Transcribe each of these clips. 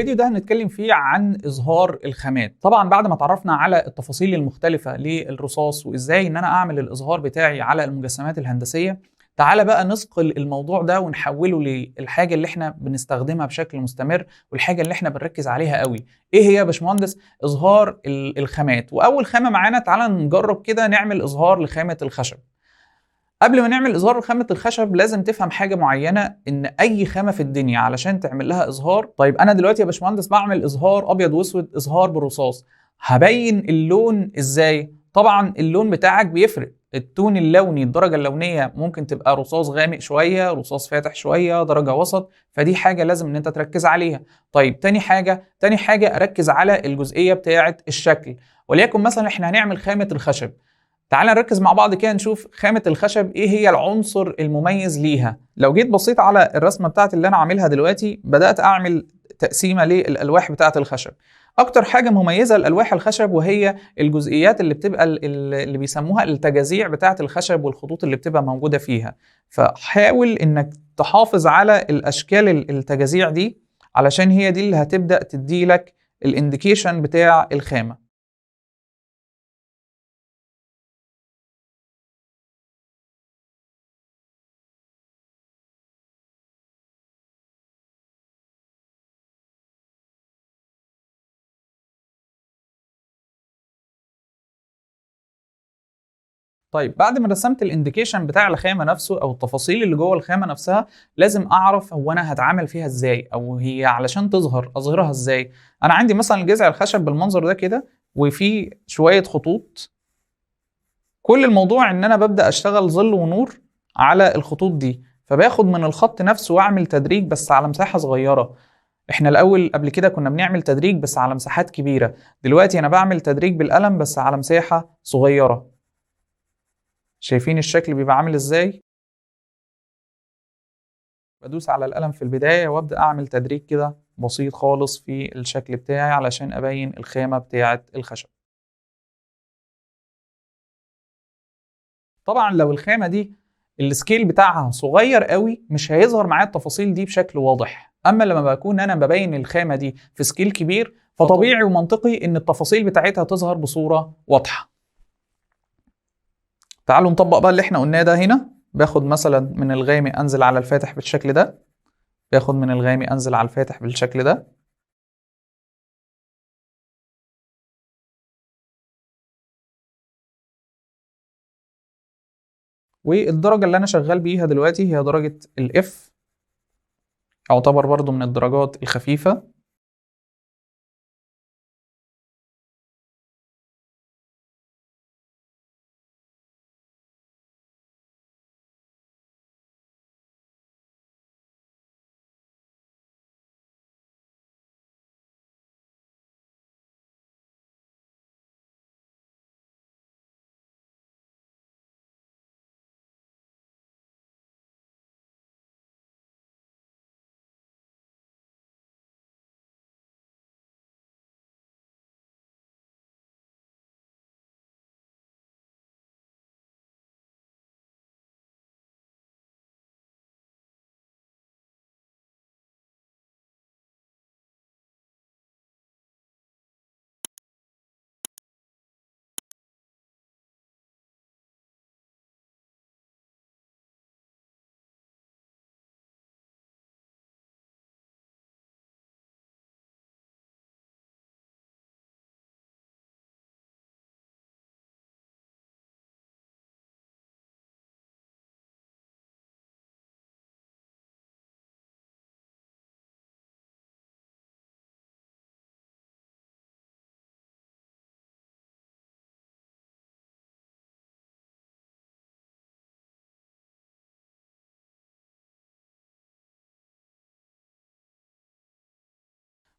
الفيديو ده هنتكلم فيه عن إظهار الخامات. طبعا بعد ما اتعرفنا على التفاصيل المختلفة للرصاص وإزاي إن أنا أعمل الإظهار بتاعي على المجسمات الهندسية، تعالى بقى نثقل الموضوع ده ونحوله للحاجة اللي احنا بنستخدمها بشكل مستمر والحاجة اللي احنا بنركز عليها قوي. ايه هي يا باشمهندس؟ إظهار الخامات. وأول خامة معانا تعالى نجرب كده نعمل إظهار لخامة الخشب. قبل ما نعمل إظهار لخامة الخشب لازم تفهم حاجة معينة، إن أي خامة في الدنيا علشان تعمل لها إظهار، طيب أنا دلوقتي يا باشمهندس بعمل إظهار أبيض وأسود، إظهار بالرصاص، هبين اللون إزاي؟ طبعا اللون بتاعك بيفرق، التون اللوني، الدرجة اللونية ممكن تبقى رصاص غامق شوية، رصاص فاتح شوية، درجة وسط، فدي حاجة لازم إن أنت تركز عليها. طيب تاني حاجة أركز على الجزئية بتاعة الشكل، وليكن مثلا إحنا هنعمل خامة الخشب. تعال نركز مع بعض كده نشوف خامة الخشب ايه هي العنصر المميز ليها. لو جيت بصيت على الرسمة بتاعت اللي انا عاملها دلوقتي، بدأت اعمل تقسيمة للألواح بتاعت الخشب. اكتر حاجة مميزة لألواح الخشب وهي الجزئيات اللي بتبقى اللي بيسموها التجاذيع بتاعت الخشب والخطوط اللي بتبقى موجودة فيها. فحاول انك تحافظ على الاشكال التجاذيع دي، علشان هي دي اللي هتبدأ تديلك الانديكيشن بتاع الخامة. طيب بعد ما رسمت الانديكيشن بتاع الخامه نفسه او التفاصيل اللي جوه الخامه نفسها، لازم اعرف هو انا هتعامل فيها ازاي، او هي علشان تظهر اظهرها ازاي. انا عندي مثلا جذع الخشب بالمنظر ده كده، وفي شويه خطوط. كل الموضوع ان انا ببدا اشتغل ظل ونور على الخطوط دي، فباخد من الخط نفسه واعمل تدريج بس على مساحه صغيره. احنا الاول قبل كده كنا بنعمل تدريج بس على مساحات كبيره، دلوقتي انا بعمل تدريج بالقلم بس على مساحه صغيره. شايفين الشكل بيبقى عامل ازاي؟ بدوس على القلم في البداية وابدأ اعمل تدريج كده بسيط خالص في الشكل بتاعي علشان ابين الخامة بتاعة الخشب. طبعا لو الخامة دي السكيل بتاعها صغير قوي مش هيظهر معايا التفاصيل دي بشكل واضح، اما لما بكون انا ببين الخامة دي في سكيل كبير فطبيعي ومنطقي ان التفاصيل بتاعتها تظهر بصورة واضحة. تعالوا نطبق بقى اللي احنا قلناه ده هنا. باخد مثلا من الغامق انزل على الفاتح بالشكل ده، باخد من الغامق انزل على الفاتح بالشكل ده. والدرجة اللي أنا شغال بيها دلوقتي هي درجة الإف، يعتبر برضو من الدرجات الخفيفة.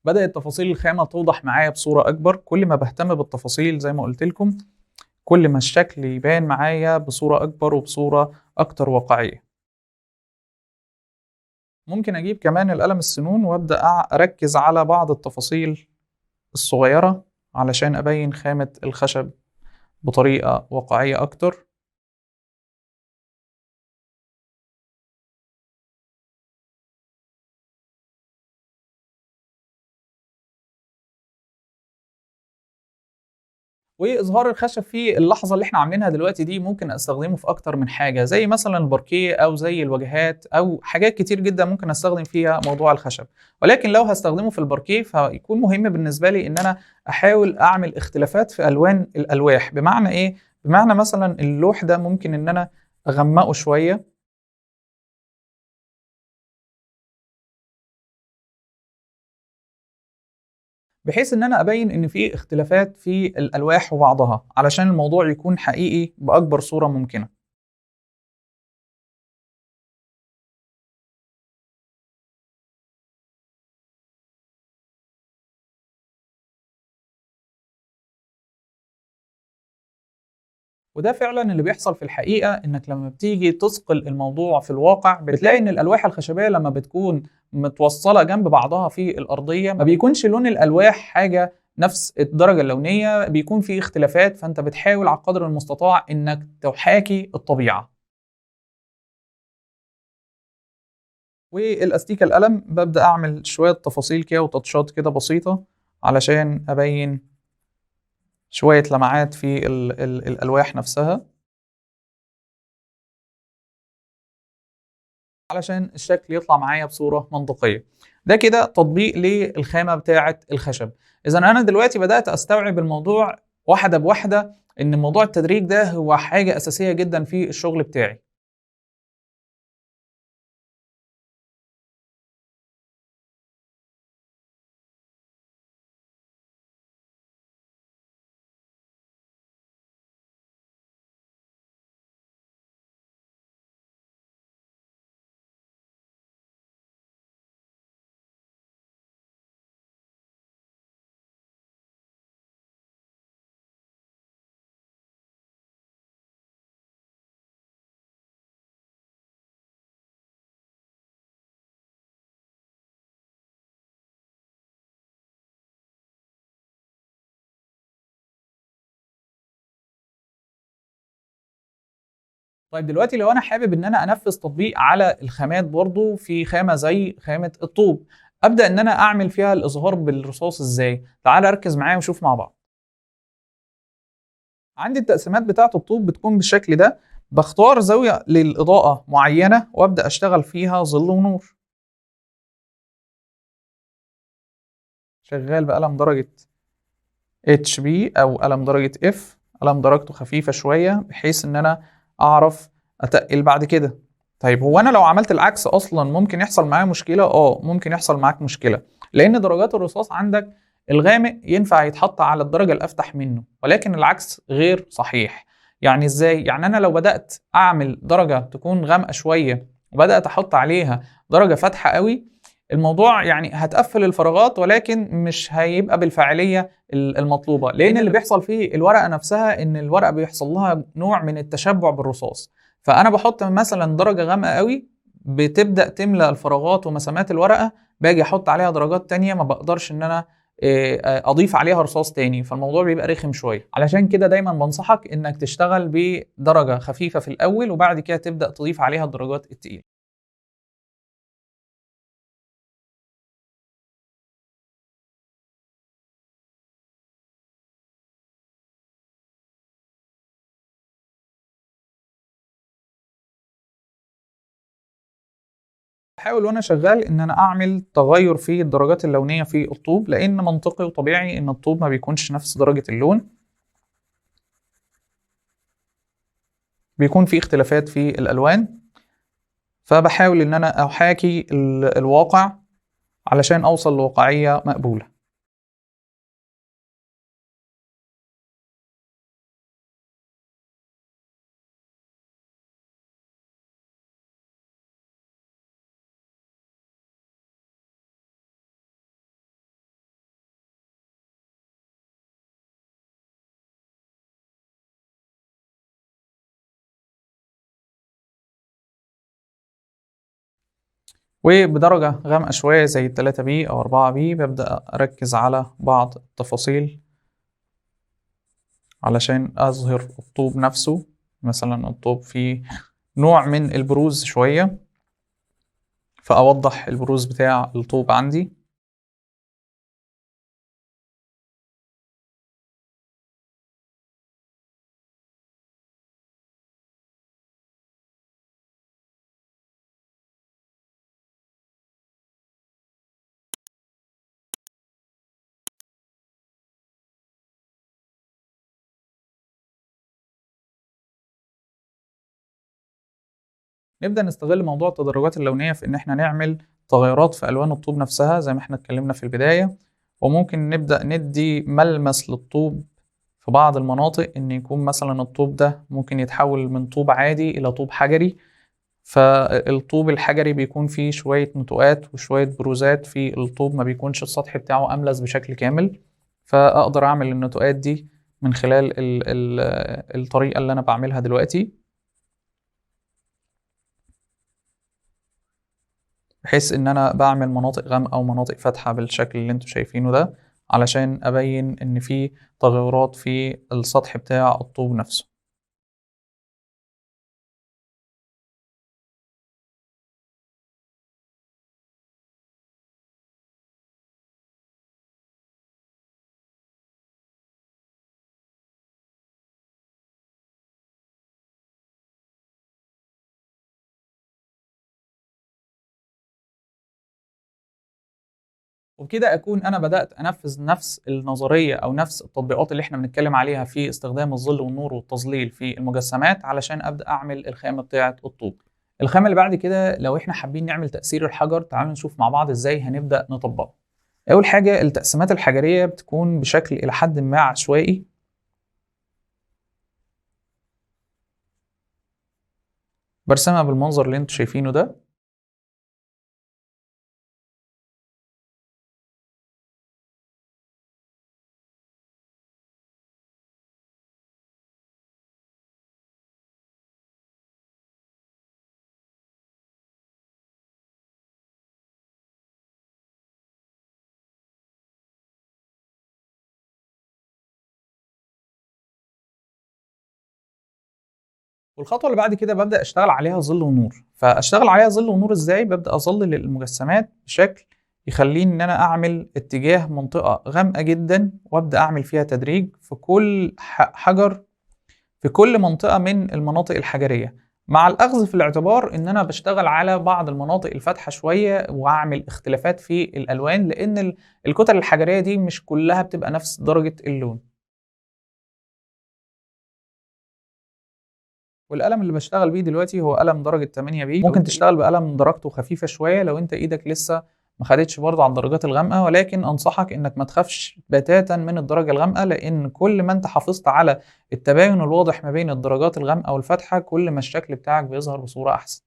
بدأت تفاصيل الخامة توضح معايا بصورة أكبر. كل ما بهتم بالتفاصيل زي ما قلت لكم، كل ما الشكل يبان معايا بصورة أكبر وبصورة أكتر واقعية. ممكن أجيب كمان القلم السنون وأبدأ أركز على بعض التفاصيل الصغيرة علشان أبين خامة الخشب بطريقة واقعية أكتر. واظهار الخشب في اللحظه اللي احنا عاملينها دلوقتي دي ممكن استخدمه في اكتر من حاجه، زي مثلا الباركيه او زي الواجهات او حاجات كتير جدا ممكن استخدم فيها موضوع الخشب. ولكن لو هستخدمه في الباركيه فيكون مهم بالنسبه لي ان انا احاول اعمل اختلافات في الوان الالواح. بمعنى ايه؟ بمعنى مثلا اللوح ده ممكن ان انا اغمقه شويه، بحيث ان انا ابين ان في اختلافات في الالواح وبعضها علشان الموضوع يكون حقيقي باكبر صوره ممكنه. وده فعلا اللي بيحصل في الحقيقة، انك لما بتيجي تثقل الموضوع في الواقع بتلاقي ان الالواح الخشبية لما بتكون متوصلة جنب بعضها في الارضية ما بيكونش لون الالواح حاجة نفس الدرجة اللونية، بيكون في اختلافات، فانت بتحاول على قدر المستطاع انك تحاكي الطبيعة. والاستيكة القلم ببدأ اعمل شوية تفاصيل كده وتاتشات كده بسيطة علشان ابين شوية لمعات في ال الالواح نفسها، علشان الشكل يطلع معايا بصورة منطقية. ده كده تطبيق للخامة بتاعة الخشب. إذا أنا دلوقتي بدأت أستوعب الموضوع واحدة بواحدة، إن موضوع التدريج ده هو حاجة أساسية جدا في الشغل بتاعي. طيب دلوقتي لو أنا حابب إن أنا أنفذ تطبيق على الخامات برضو في خامة زي خامة الطوب، أبدأ إن أنا أعمل فيها الإظهار بالرصاص إزاي؟ تعال أركز معايا ونشوف مع بعض. عندي التقسيمات بتاعة الطوب بتكون بالشكل ده، بختار زاوية للإضاءة معينة وأبدأ أشتغل فيها ظل ونور. شغال بقلم درجة اتش بي او قلم درجة اف، قلم درجته خفيفة شوية بحيث ان انا اعرف اتقل بعد كده. طيب هو انا لو عملت العكس اصلا ممكن يحصل معايا مشكلة؟ ممكن يحصل معاك مشكلة، لان درجات الرصاص عندك الغامق ينفع يتحط على الدرجة الافتح منه، ولكن العكس غير صحيح. يعني ازاي؟ يعني انا لو بدأت اعمل درجة تكون غامقة شوية وبدأت احط عليها درجة فاتحة قوي، الموضوع يعني هتقفل الفراغات ولكن مش هيبقى بالفاعلية المطلوبه، لان اللي بيحصل في الورقه نفسها ان الورقه بيحصل لها نوع من التشبع بالرصاص. فانا بحط مثلا درجه غامقه قوي بتبدا تملى الفراغات ومسامات الورقه، باجي احط عليها درجات تانية ما بقدرش ان انا اضيف عليها رصاص تاني، فالموضوع بيبقى رخم شويه. علشان كده دايما بنصحك انك تشتغل بدرجه خفيفه في الاول وبعد كده تبدا تضيف عليها الدرجات التقيله. بحاول وانا شغال ان انا اعمل تغير في الدرجات اللونيه في الطوب، لان منطقي وطبيعي ان الطوب ما بيكونش نفس درجه اللون، بيكون في اختلافات في الالوان. فبحاول ان انا احاكي الواقع علشان اوصل لواقعيه مقبوله. وبدرجه غامقه شويه زي 3 بي او 4 بي ببدا اركز على بعض التفاصيل علشان اظهر الطوب نفسه. مثلا الطوب فيه نوع من البروز شويه، فاوضح البروز بتاع الطوب عندي. نبدأ نستغل موضوع التدرجات اللونية في إن إحنا نعمل تغيرات في ألوان الطوب نفسها زي ما إحنا اتكلمنا في البداية، وممكن نبدأ ندي ملمس للطوب في بعض المناطق، إن يكون مثلا الطوب ده ممكن يتحول من طوب عادي إلى طوب حجري، فالطوب الحجري بيكون فيه شوية نتوءات وشوية بروزات في الطوب، ما بيكونش السطح بتاعه أملس بشكل كامل، فأقدر أعمل النتوءات دي من خلال الطريقة اللي أنا بعملها دلوقتي، بحيث ان انا بعمل مناطق غامقة ومناطق فاتحة بالشكل اللي انتوا شايفينه ده، علشان ابين ان في تغيرات في السطح بتاع الطوب نفسه. وبكده اكون انا بدأت انفذ نفس النظرية او نفس التطبيقات اللي احنا بنتكلم عليها في استخدام الظل والنور والتظليل في المجسمات، علشان ابدأ اعمل الخامة بتاعة الطوب. الخامة اللي بعد كده لو احنا حابين نعمل تأثير الحجر، تعالوا نشوف مع بعض ازاي هنبدأ نطبقه. اول حاجة التقسيمات الحجرية بتكون بشكل الى حد ما عشوائي، برسمها بالمنظر اللي انتوا شايفينه ده. والخطوة اللي بعد كده ببدأ أشتغل عليها ظل ونور. فأشتغل عليها ظل ونور إزاي؟ ببدأ أظلل المجسمات بشكل يخليني إن أنا أعمل اتجاه منطقة غامقة جدا، وأبدأ أعمل فيها تدريج في كل حجر، في كل منطقة من المناطق الحجرية، مع الأخذ في الاعتبار إن أنا بشتغل على بعض المناطق الفاتحة شوية وأعمل اختلافات في الألوان، لأن الكتل الحجرية دي مش كلها بتبقى نفس درجة اللون. والقلم اللي بشتغل بيه دلوقتي هو قلم درجة 8 بي. ممكن تشتغل بقلم درجته خفيفة شوية لو انت ايدك لسه ما خدتش برضه على الدرجات الغامقة، ولكن انصحك انك ما تخافش بتاتا من الدرجة الغامقة، لان كل ما انت حافظت على التباين الواضح ما بين الدرجات الغامقة والفاتحة، كل ما الشكل بتاعك بيظهر بصورة احسن.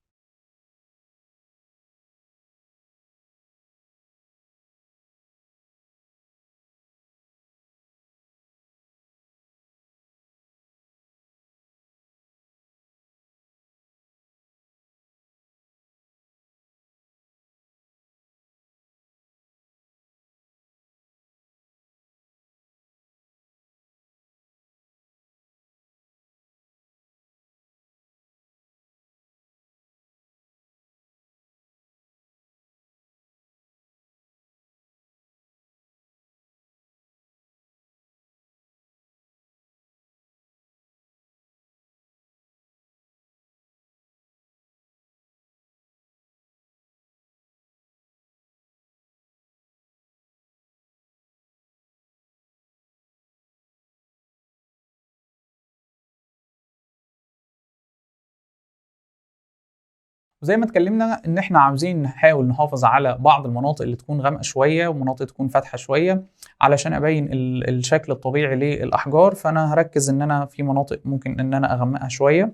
وزي ما اتكلمنا ان احنا عاوزين نحاول نحافظ على بعض المناطق اللي تكون غامقة شوية ومناطق تكون فاتحة شوية، علشان ابين الشكل الطبيعي للاحجار. فانا هركز ان انا في مناطق ممكن ان انا اغمقها شوية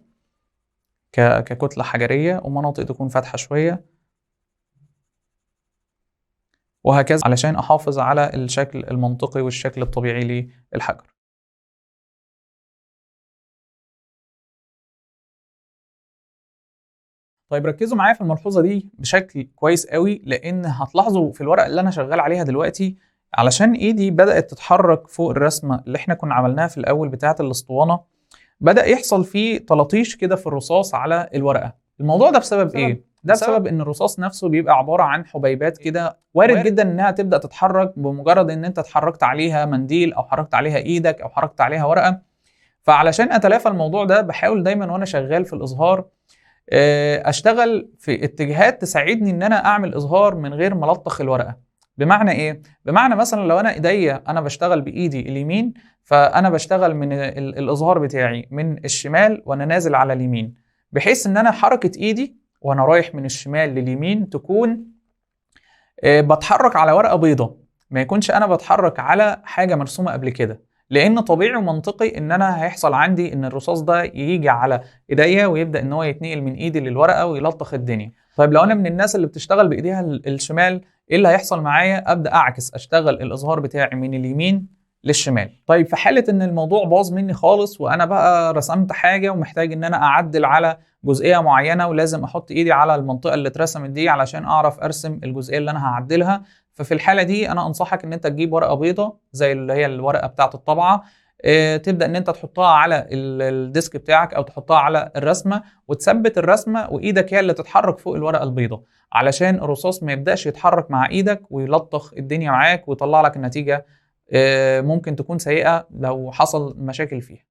ككتلة حجرية، ومناطق تكون فاتحة شوية، وهكذا علشان أحافظ على الشكل المنطقي والشكل الطبيعي للحجر. طيب ركزوا معايا في الملحوظة دي بشكل كويس قوي، لأن هتلاحظوا في الورقة اللي أنا شغال عليها دلوقتي، علشان إيدي بدأت تتحرك فوق الرسمة اللي إحنا كنا عملناها في الأول بتاعة الأسطوانة، بدأ يحصل فيه تلطيش كده في الرصاص على الورقة. الموضوع ده بسبب إيه؟ ده بسبب إن الرصاص نفسه بيبقى عبارة عن حبيبات كده، وارد جدا إنها تبدأ تتحرك بمجرد إن أنت اتحركت عليها منديل أو حركت عليها إيدك أو حركت عليها ورقة. فعلشان أتلافى الموضوع ده بحاول دايما وأنا شغال في الإظهار اشتغل في اتجاهات تساعدني ان انا اعمل اظهار من غير ما الطخ الورقه. بمعنى ايه؟ بمعنى مثلا لو انا ايديا انا بشتغل بايدي اليمين، فانا بشتغل من الاظهار بتاعي من الشمال وانا نازل على اليمين، بحيث ان انا حركه ايدي وانا رايح من الشمال لليمين تكون بتحرك على ورقة بيضاء، ما يكونش انا بتحرك على حاجة مرسومة قبل كده، لان طبيعي ومنطقي ان انا هيحصل عندي ان الرصاص ده يجي على ايديا ويبدأ ان هو يتنقل من ايدي للورقة ويلطخ الدنيا. طيب لو انا من الناس اللي بتشتغل بايديها الشمال، ايه اللي هيحصل معايا؟ ابدأ اعكس، اشتغل الازهار بتاعي من اليمين للشمال. طيب في حالة ان الموضوع باظ مني خالص وانا بقى رسمت حاجة ومحتاج ان انا اعدل على جزئيه معينه، ولازم احط ايدي على المنطقه اللي اترسمت دي علشان اعرف ارسم الجزئيه اللي انا هعدلها، ففي الحاله دي انا انصحك ان انت تجيب ورقه بيضاء زي اللي هي الورقه بتاعه الطبعه، تبدا ان انت تحطها على الديسك بتاعك او تحطها على الرسمه، وتثبت الرسمه وايدك هي اللي تتحرك فوق الورقه البيضاء، علشان الرصاص ما يبداش يتحرك مع ايدك ويلطخ الدنيا معاك ويطلع لك النتيجه ممكن تكون سيئه لو حصل مشاكل فيها.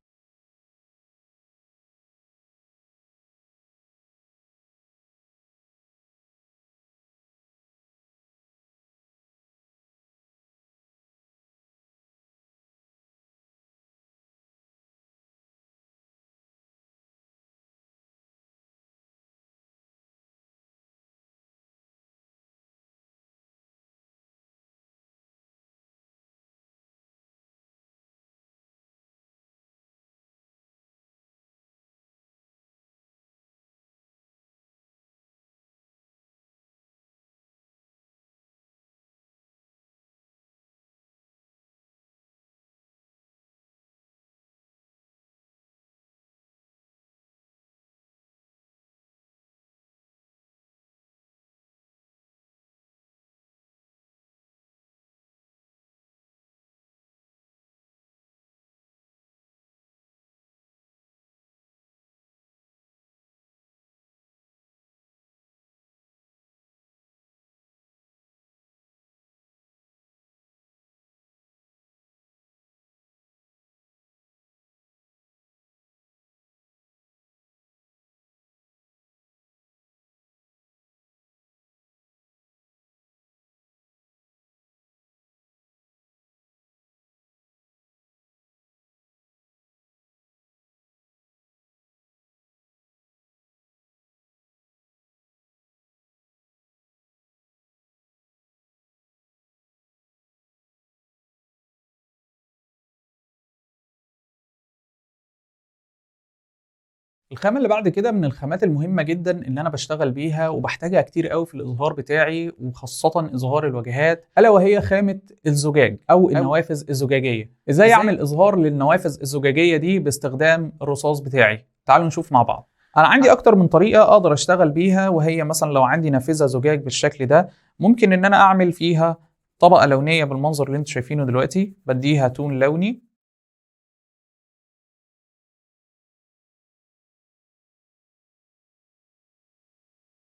الخامة اللي بعد كده من الخامات المهمة جدا اللي أنا بشتغل بيها وبحتاجها كتير قوي في الإظهار بتاعي وخاصة إظهار الواجهات، ألا وهي خامة الزجاج أو النوافذ الزجاجية. إزاي أعمل إظهار للنوافذ الزجاجية دي باستخدام الرصاص بتاعي؟ تعالوا نشوف مع بعض. أنا عندي أكتر من طريقة أقدر أشتغل بيها، وهي مثلا لو عندي نافذة زجاج بالشكل ده، ممكن إن أنا أعمل فيها طبقة لونية بالمنظر اللي أنتوا شايفينه دلوقتي، بديها تون لوني.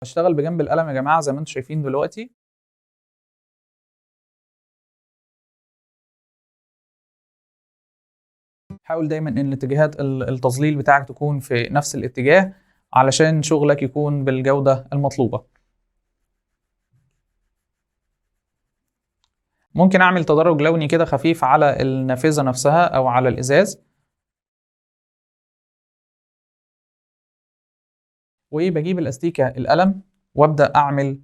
بشتغل بجنب القلم يا جماعة زي ما أنتوا شايفين دلوقتي. حاول دايما ان اتجاهات التظليل بتاعك تكون في نفس الاتجاه علشان شغلك يكون بالجودة المطلوبة. ممكن اعمل تدرج لوني كده خفيف على النافذة نفسها او على الازاز، وبجيب الاستيكة القلم وابدأ اعمل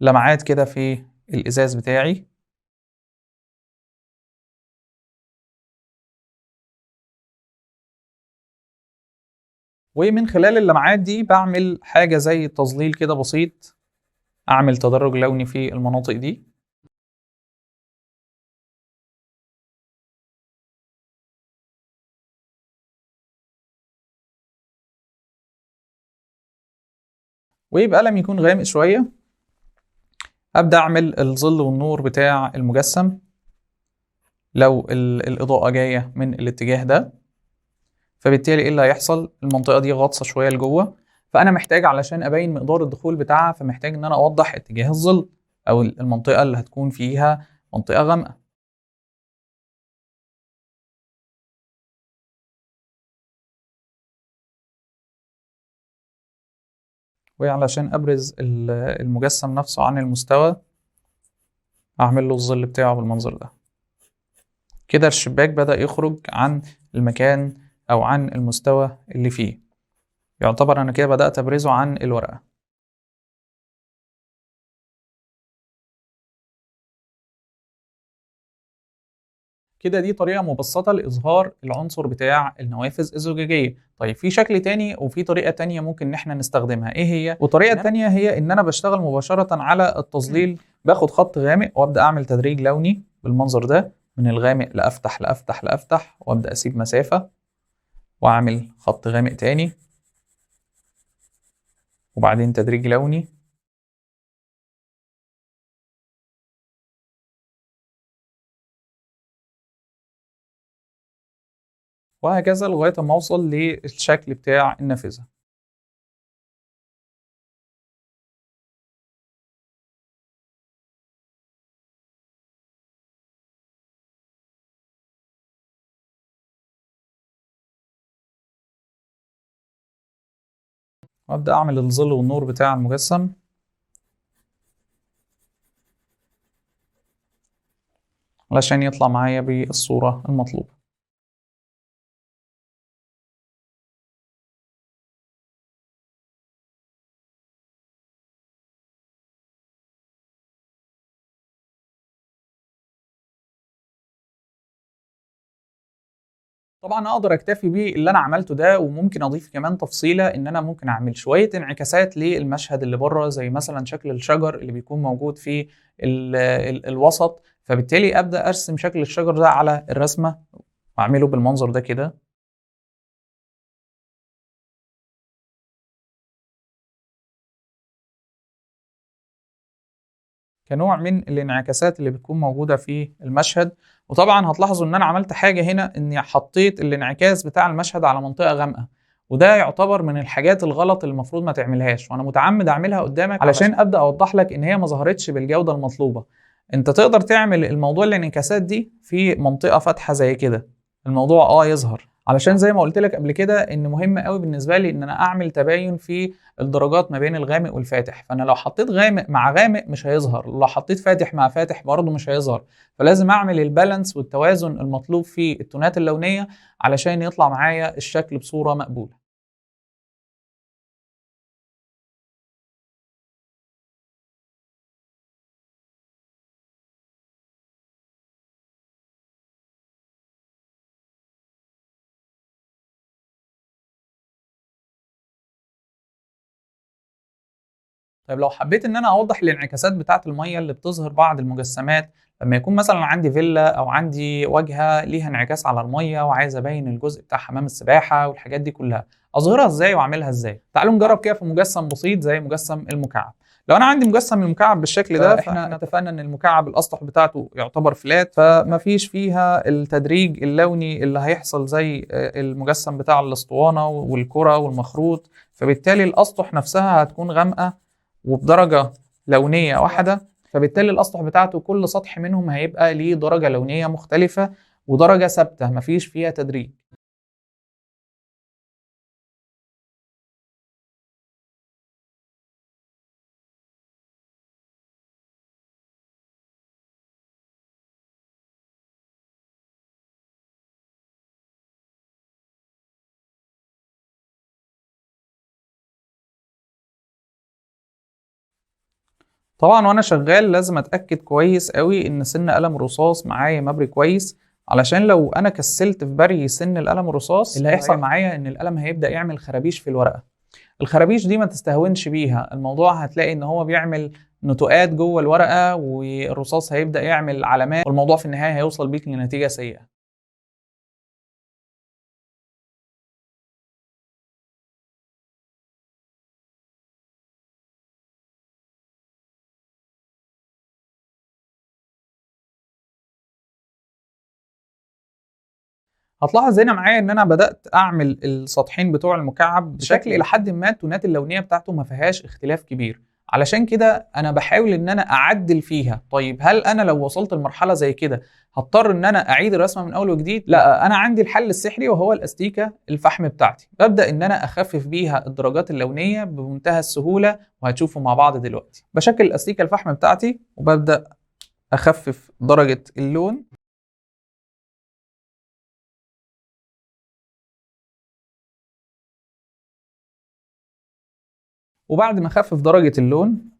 لمعات كده في الازاز بتاعي. ومن خلال اللمعات دي بعمل حاجة زي تظليل كده بسيط، اعمل تدرج لوني في المناطق دي. ويبقى قلم يكون غامق شوية، ابدأ اعمل الظل والنور بتاع المجسم لو الإضاءة جاية من الاتجاه ده، فبالتالي ايه اللي هيحصل؟ المنطقة دي غاطسة شوية لجوه، فأنا محتاج علشان أبين مقدار الدخول بتاعها فمحتاج إن أنا أوضح اتجاه الظل أو المنطقة اللي هتكون فيها منطقة غامقة. وعلشان أبرز المجسم نفسه عن المستوى أعمل له الظل بتاعه بالمنظر ده. كده الشباك بدأ يخرج عن المكان أو عن المستوى اللي فيه، يعتبر أنا كده بدأت أبرزه عن الورقة. كده دي طريقة مبسطة لإظهار العنصر بتاع النوافذ الزجاجية. طيب في شكل تاني وفي طريقة تانية ممكن إن احنا نستخدمها، إيه هي؟ والطريقة التانية هي إن أنا بشتغل مباشرة على التظليل، باخد خط غامق وأبدأ أعمل تدريج لوني بالمنظر ده، من الغامق لأفتح لأفتح لأفتح، وأبدأ أسيب مسافة وأعمل خط غامق تاني، وبعدين تدريج لوني، وهكذا لغاية ما أوصل للشكل بتاع النافذة. وأبدأ أعمل الظل والنور بتاع المجسم علشان يطلع معايا بالصورة المطلوبة. طبعا اقدر اكتفي بيه اللي انا عملته ده، وممكن اضيف كمان تفصيله ان انا ممكن اعمل شويه انعكاسات للمشهد اللي بره، زي مثلا شكل الشجر اللي بيكون موجود في الوسط، فبالتالي ابدا ارسم شكل الشجر ده على الرسمه واعمله بالمنظر ده كده. كنوع من الانعكاسات اللي بتكون موجودة في المشهد. وطبعا هتلاحظوا ان انا عملت حاجة هنا، اني حطيت الانعكاس بتاع المشهد على منطقة غامقة، وده يعتبر من الحاجات الغلط اللي المفروض ما تعملهاش، وانا متعمد اعملها قدامك علشان ابدا اوضح لك ان هي ما ظهرتش بالجودة المطلوبة. انت تقدر تعمل الموضوع الانعكاسات دي في منطقة فاتحة زي كده، الموضوع يظهر، علشان زي ما قلت لك قبل كده ان مهم قوي بالنسبة لي ان انا اعمل تباين في الدرجات ما بين الغامق والفاتح. فانا لو حطيت غامق مع غامق مش هيظهر، لو حطيت فاتح مع فاتح برضه مش هيظهر، فلازم اعمل البالانس والتوازن المطلوب في التونات اللونية علشان يطلع معايا الشكل بصورة مقبولة. طيب لو حبيت ان انا اوضح الانعكاسات بتاعه الميه اللي بتظهر بعض المجسمات، لما يكون مثلا عندي فيلا او عندي واجهه ليها انعكاس على الميه وعايز ابين الجزء بتاع حمام السباحه والحاجات دي كلها، اظهرها ازاي واعملها ازاي؟ تعالوا نجرب كده في مجسم بسيط زي مجسم المكعب. لو انا عندي مجسم المكعب بالشكل ده، فاحنا اتفقنا ان المكعب الاسطح بتاعته يعتبر فلات، فما فيش فيها التدريج اللوني اللي هيحصل زي المجسم بتاع الاسطوانه والكره والمخروط، فبالتالي الاسطح نفسها هتكون غامقه وبدرجة لونية واحدة، فبالتالي الأسطح بتاعته كل سطح منهم هيبقى ليه درجة لونية مختلفة ودرجة ثابتة مفيش فيها تدريج. طبعا وأنا شغال لازم أتأكد كويس قوي إن سن قلم الرصاص معايا مبري كويس، علشان لو أنا كسلت في بري سن القلم الرصاص اللي هيحصل معايا إن القلم هيبدأ يعمل خرابيش في الورقة. الخرابيش دي ما تستهونش بيها، الموضوع هتلاقي ان هو بيعمل نتوءات جوه الورقة والرصاص هيبدأ يعمل علامات، والموضوع في النهاية هيوصل بيك لنتيجة سيئة. هتلاحظ هنا معايا ان انا بدأت اعمل السطحين بتوع المكعب بشكل الى حد ما التونات اللونية بتاعته ما فيهاش اختلاف كبير، علشان كده انا بحاول ان انا اعدل فيها. طيب هل انا لو وصلت لمرحلة زي كده هضطر ان انا اعيد الرسمة من اول وجديد؟ لا، انا عندي الحل السحري وهو الاستيكة الفحم بتاعتي، ببدأ ان انا اخفف بيها الدرجات اللونية بمنتهى السهولة، وهتشوفوا مع بعض دلوقتي. بشكل الاستيكة الفحم بتاعتي وببدأ اخفف درجة اللون، وبعد ما اخفف درجة اللون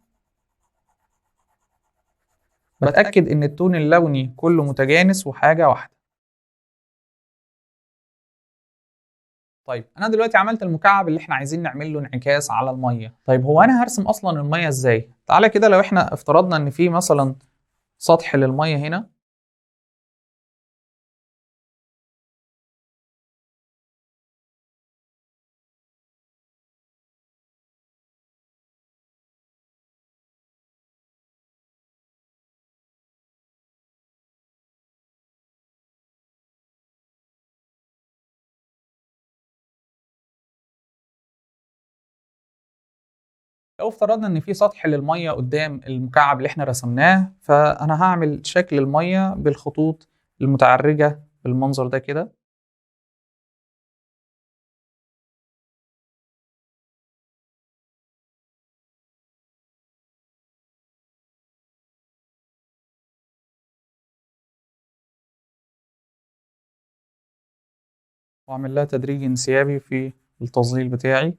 بتأكد إن التون اللوني كله متجانس وحاجة واحدة. طيب انا دلوقتي عملت المكعب اللي احنا عايزين نعمل له انعكاس على الميه. طيب هو انا هرسم اصلا الميه ازاي؟ تعالى كده، لو احنا افترضنا ان في مثلا سطح للميه هنا، لو افترضنا ان في سطح للميه قدام المكعب اللي احنا رسمناه، فانا هعمل شكل الميه بالخطوط المتعرجه بالمنظر ده كده، واعمل لها تدريج انسيابي في التظليل بتاعي.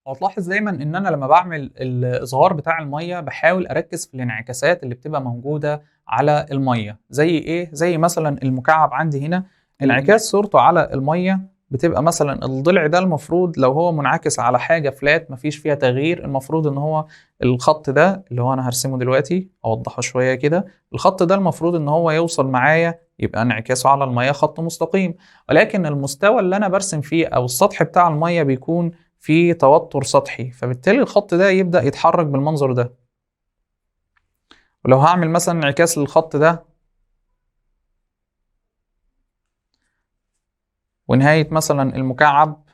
وهتلاحظ دايما ان انا لما بعمل الاظهار بتاع الميه بحاول اركز في الانعكاسات اللي بتبقى موجوده على الميه. زي ايه؟ زي مثلا المكعب عندي هنا، انعكاس صورته على الميه بتبقى مثلا الضلع ده المفروض لو هو منعكس على حاجه فلات مفيش فيها تغيير، المفروض ان هو الخط ده اللي هو انا هرسمه دلوقتي اوضحه شويه كده، الخط ده المفروض ان هو يوصل معايا يبقى انعكاسه على الميه خط مستقيم. ولكن المستوى اللي انا برسم فيه او السطح بتاع الميه بيكون في توتر سطحي، فبالتالي الخط ده يبدأ يتحرك بالمنظر ده. ولو هعمل مثلا انعكاس للخط ده ونهاية مثلا المكعب،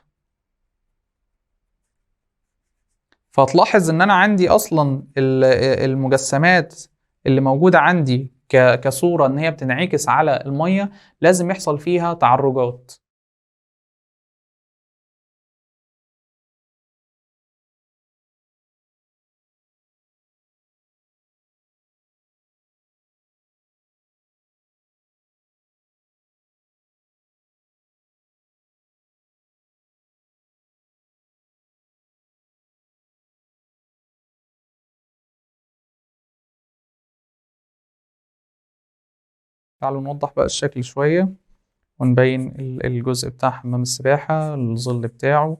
فهتلاحظ ان انا عندي اصلا المجسمات اللي موجودة عندي كصورة ان هي بتنعكس على المية لازم يحصل فيها تعرجات. تعالوا نوضح بقى الشكل شوية ونبين الجزء بتاع حمام السباحة، الظل بتاعه.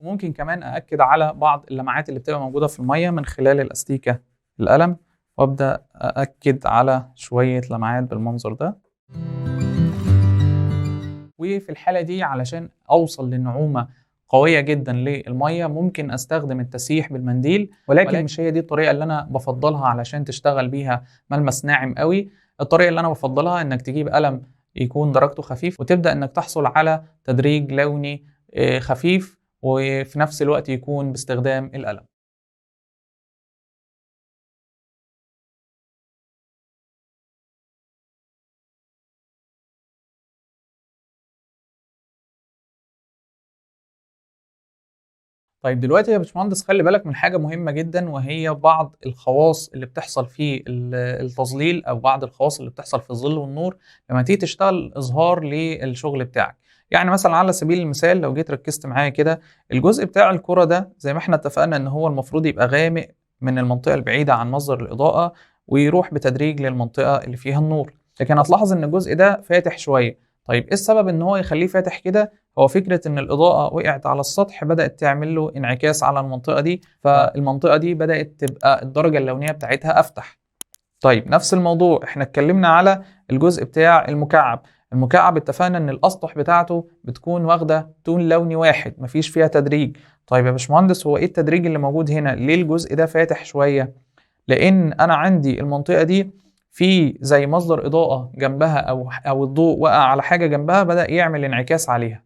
وممكن كمان أأكد على بعض اللمعات اللي بتبقى موجودة في المية من خلال الأستيكة القلم، وأبدأ أأكد على شوية لمعات بالمنظر ده. وفي الحالة دي علشان أوصل لنعومة قوية جدا للمية ممكن أستخدم التسييح بالمنديل، ولكن مش هي دي الطريقة اللي أنا بفضلها علشان تشتغل بيها ملمس ناعم قوي. الطريقة اللي أنا بفضلها إنك تجيب قلم يكون درجته خفيف وتبدأ إنك تحصل على تدريج لوني خفيف، وفي نفس الوقت يكون باستخدام القلم. طيب دلوقتي يا باشمهندس خلي بالك من حاجة مهمة جدا، وهي بعض الخواص اللي بتحصل في التظليل أو بعض الخواص اللي بتحصل في الظل والنور لما تيجي تشتغل إظهار للشغل بتاعك. يعني مثلا على سبيل المثال لو جيت ركزت معايا كده، الجزء بتاع الكرة ده زي ما احنا اتفقنا إن هو المفروض يبقى غامق من المنطقة البعيدة عن مصدر الإضاءة ويروح بتدريج للمنطقة اللي فيها النور، لكن هتلاحظ إن الجزء ده فاتح شوية. طيب إيه السبب إن هو يخليه فاتح كده؟ هو فكرة إن الإضاءة وقعت على السطح بدأت تعمل له انعكاس على المنطقة دي، فالمنطقة دي بدأت تبقى الدرجة اللونية بتاعتها أفتح. طيب نفس الموضوع احنا اتكلمنا على الجزء بتاع المكعب. المكعب اتفقنا ان الاسطح بتاعته بتكون واخده تون لوني واحد مفيش فيها تدريج. طيب يا باشمهندس هو ايه التدريج اللي موجود هنا؟ ليه الجزء ده فاتح شويه؟ لان انا عندي المنطقه دي في زي مصدر اضاءه جنبها او الضوء وقع على حاجه جنبها بدأ يعمل انعكاس عليها.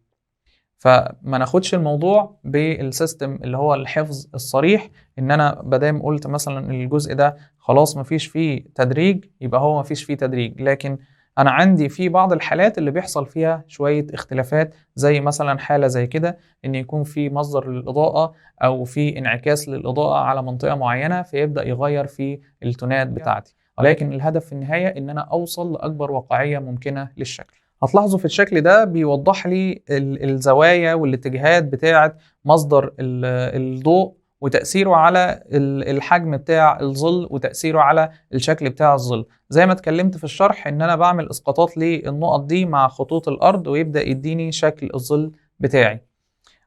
فما ناخدش الموضوع بالسيستم اللي هو الحفظ الصريح، ان انا بدام قلت مثلا الجزء ده خلاص مفيش فيه تدريج يبقى هو مفيش فيه تدريج، لكن انا عندي في بعض الحالات اللي بيحصل فيها شوية اختلافات، زي مثلا حالة زي كده ان يكون في مصدر للإضاءة او في انعكاس للإضاءة على منطقة معينة فيبدأ يغير في التونات بتاعتي. ولكن الهدف في النهاية ان انا اوصل لاكبر واقعية ممكنة للشكل. هتلاحظوا في الشكل ده بيوضح لي الزوايا والاتجاهات بتاعة مصدر الضوء وتأثيره على الحجم بتاع الظل وتأثيره على الشكل بتاع الظل. زي ما اتكلمت في الشرح ان انا بعمل اسقاطات للنقط دي مع خطوط الارض ويبدأ يديني شكل الظل بتاعي.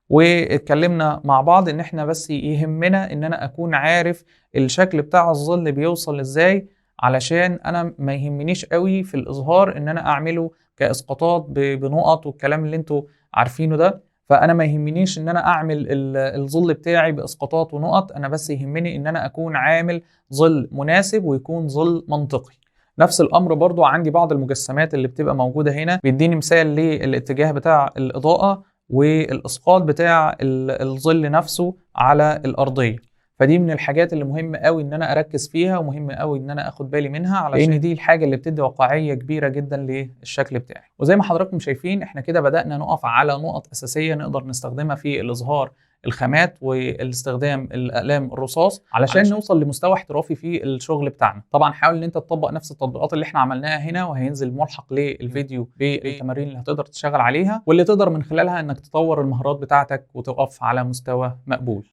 واتكلمنا مع بعض ان احنا بس يهمنا ان انا اكون عارف الشكل بتاع الظل بيوصل ازاي، علشان انا ما يهمنيش قوي في الاظهار ان انا اعمله كاسقاطات بنقط والكلام اللي انتوا عارفينه ده. فانا ما يهمنيش ان انا اعمل الظل بتاعي باسقاطات ونقط، انا بس يهمني ان انا اكون عامل ظل مناسب ويكون ظل منطقي. نفس الامر برضو عندي بعض المجسمات اللي بتبقى موجودة هنا، بيديني مثال للاتجاه بتاع الاضاءة والاسقاط بتاع الظل نفسه على الارضيه. فدي من الحاجات اللي مهم قوي ان انا اركز فيها ومهم قوي ان انا اخد بالي منها، علشان دي الحاجه اللي بتدي واقعيه كبيره جدا للشكل بتاعي. وزي ما حضراتكم شايفين احنا كده بدانا نقف على نقط اساسيه نقدر نستخدمها في الاظهار الخامات والاستخدام الاقلام الرصاص علشان نوصل لمستوى احترافي في الشغل بتاعنا. طبعا حاول ان انت تطبق نفس التطبيقات اللي احنا عملناها هنا، وهينزل ملحق للفيديو بالتمارين اللي هتقدر تشتغل عليها واللي تقدر من خلالها انك تطور المهارات بتاعتك وتقف على مستوى مقبول.